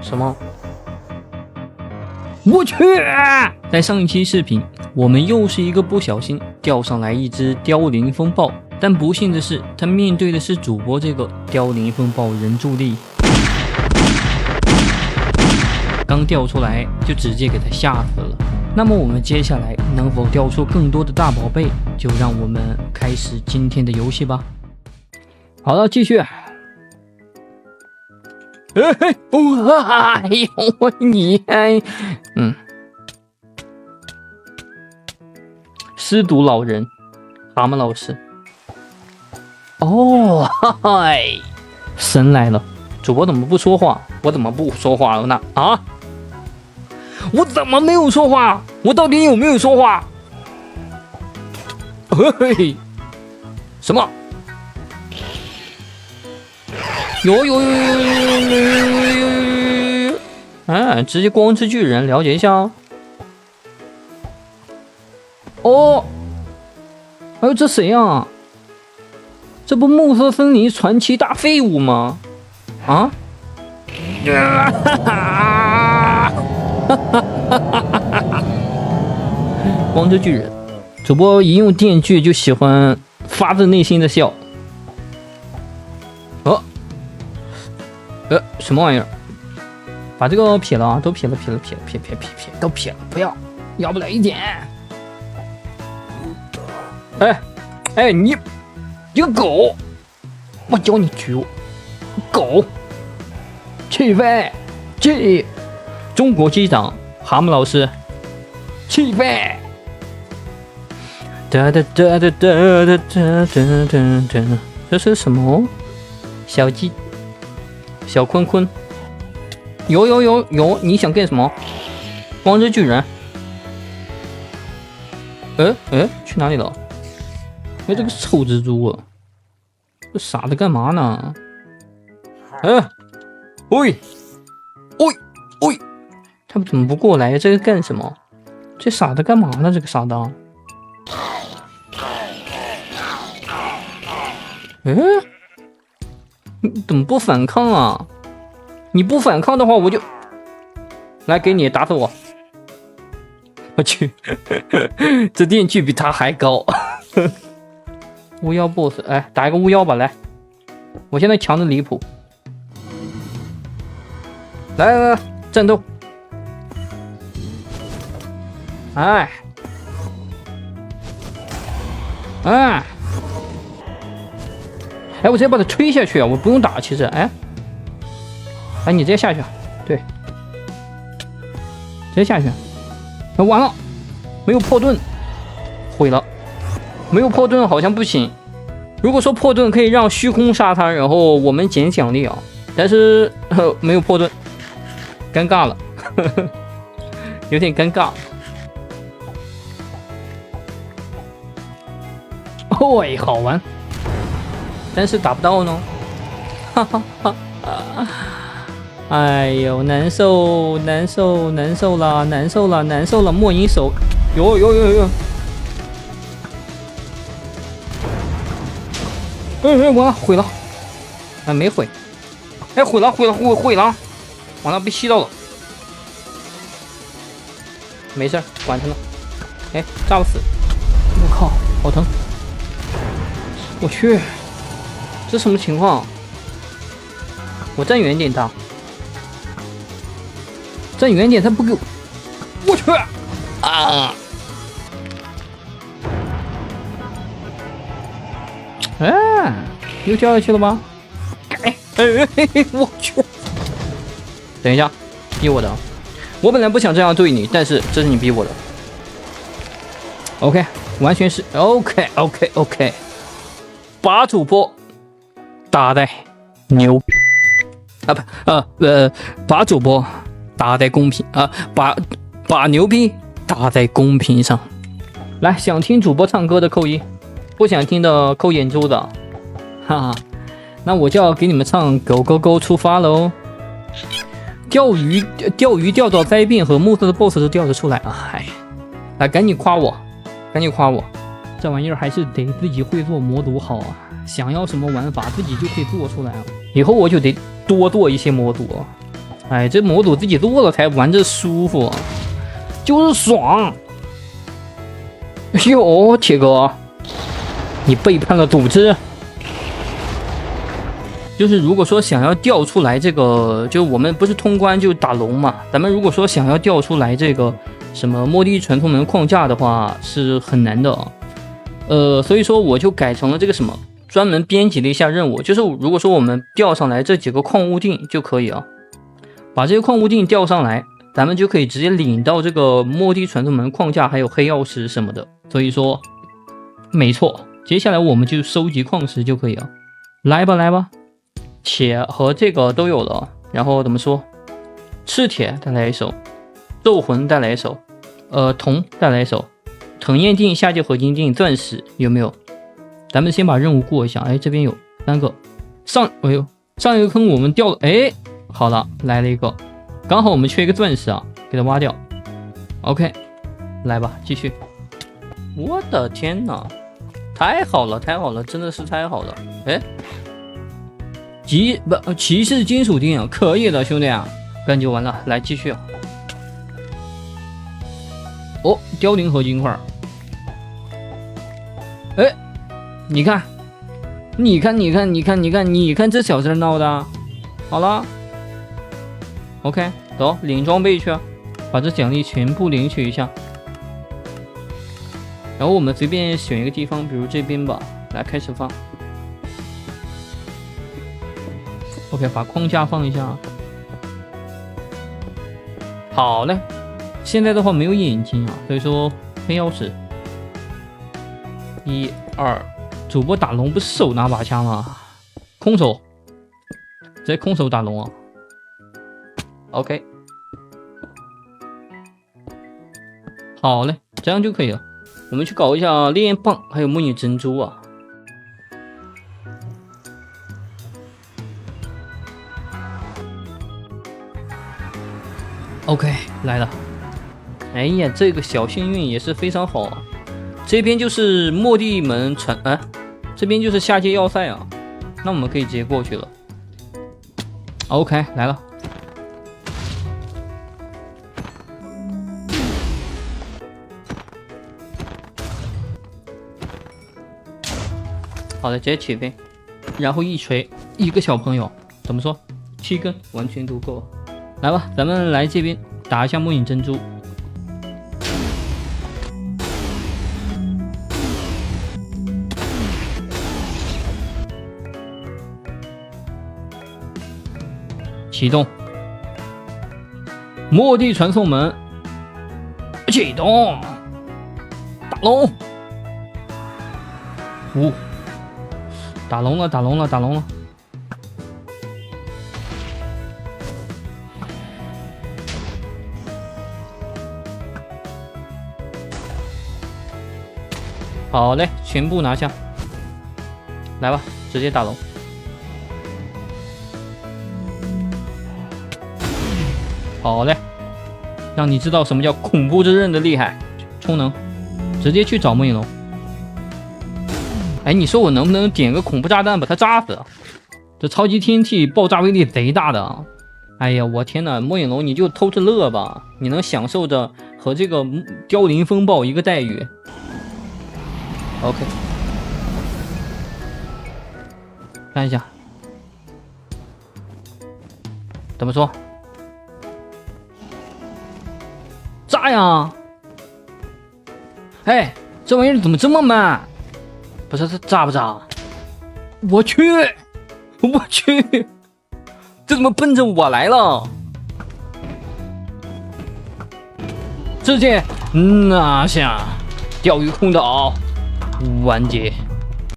什么？我去！在上一期视频，我们又是一个不小心钓上来一只凋零风暴，但不幸的是，他面对的是主播这个凋零风暴人助力，刚钓出来就直接给他吓死了。那么我们接下来能否钓出更多的大宝贝，就让我们开始今天的游戏吧。好了，继续。哎呦你失独老人蛤蟆老师。哦，嗨，神来了！主播怎么不说话？我怎么不说话了呢？啊？我怎么没有说话？我到底有没有说话？嘿，什么？有，直接光之巨人了解一下。哦，哎呦，这谁啊？这不暮色森林传奇大废物吗？啊？光之巨人，主播一用电锯就喜欢发自内心的笑。什么玩意儿？把这个撇了啊！都撇了，都撇了，不要，要不了一点。哎，你个狗！我教你举我，狗！起飞！中国机长蛤蟆老师，起飞！哒，这是什么？小鸡。小坤坤，有，你想干什么？光之巨人，去哪里了？哎，这个臭蜘蛛啊，这傻的干嘛呢？喂，他怎么不过来？这个干什么？这傻的干嘛呢？这个傻的，你怎么不反抗啊？你不反抗的话，我就来给你打死我！我去，这电锯比他还高。巫妖 boss， 哎，打一个巫妖吧，来！我现在强的离谱。来，战斗！哎，我直接把它吹下去啊！我不用打，其实，哎，你直接下去，对，直接下去。完了，没有破盾，毁了。没有破盾好像不行。如果说破盾可以让虚空杀他，然后我们捡奖励啊，但是没有破盾，尴尬了，有点尴尬。喂，好玩。但是打不到呢，哎呦，难受了！莫银手，有，完了，毁了，没毁，毁了，完了，被吸到了，没事，管他呢，炸不死，我靠，好疼，我去。这什么情况？我站远点，他不给我，我去啊！又掉下去了吗？我去！等一下，逼我的，我本来不想这样对你，但是这是你逼我的。OK， 完全是 OK， 把主播打在牛把主播打在公屏啊，把牛逼打在公屏上。来，想听主播唱歌的扣一，不想听的扣眼珠子，哈哈。那我就要给你们唱狗狗狗出发喽。钓鱼钓到灾变和暮色的 BOSS 都钓得出来啊！来，赶紧夸我，这玩意儿还是得自己会做魔毒好啊。想要什么玩法，自己就可以做出来啊！以后我就得多做一些魔毒。哎，这模组自己做了才玩着舒服，就是爽。哟，铁哥，你背叛了组织。就是如果说想要调出来这个，就我们不是通关就打龙嘛，咱们如果说想要调出来这个什么末地传送门框架的话，是很难的。所以说我就改成了这个什么，专门编辑了一下任务，就是如果说我们调上来这几个矿物锭就可以啊，把这些矿物锭调上来，咱们就可以直接领到这个末地传送门框架，还有黑曜石什么的。所以说，没错，接下来我们就收集矿石就可以了。来吧，来吧。铁和这个都有了，然后怎么说？赤铁再来一手，肉魂再来一手，铜再来一手，藤焰锭、下界合金锭、钻石有没有？咱们先把任务过一下。哎，这边有3个。哎呦，上一个坑我们掉了。哎，好了，来了一个，刚好我们缺一个钻石啊，给它挖掉。OK， 来吧，继续。我的天哪，太好了，太好了，真的是太好了。哎。骑士金属锭可以的，兄弟啊，干就完了，来继续。哦，凋零合金块。哎，你看这小事闹的。好了 ，OK， 走，领装备去，把这奖励全部领取一下。然后我们随便选一个地方，比如这边吧，来开始放。OK， 把框架放一下。好嘞，现在的话没有眼睛啊，所以说黑曜石。1、2，主播打龙不是手拿把枪吗？空手，直接空手打龙啊。OK， 好嘞，这样就可以了。我们去搞一下烈焰棒，还有末影珍珠啊。OK， 来了。哎呀，这个小幸运也是非常好啊。这边就是末地门传，这边就是下界要塞啊。那我们可以直接过去了。OK， 来了。好的，直接起飞，然后一锤一个小朋友，怎么说？7根完全足够。来吧，咱们来这边打一下末影珍珠。启动，末地传送门，启动，打龙，打龙了，打龙了，打龙了。好嘞，全部拿下。来吧，直接打龙。好嘞，让你知道什么叫恐怖之刃的厉害。充能，直接去找末影龙。哎，你说我能不能点个恐怖炸弹把它炸死？这超级 TNT 爆炸威力贼大的。哎呀，我天哪，末影龙你就偷着乐吧，你能享受着和这个凋零风暴一个待遇。OK， 看一下，怎么说？炸呀！哎，这玩意儿怎么这么慢？不是，这炸不炸？我去，我去，这怎么奔着我来了？直接拿下钓鱼空岛。完结。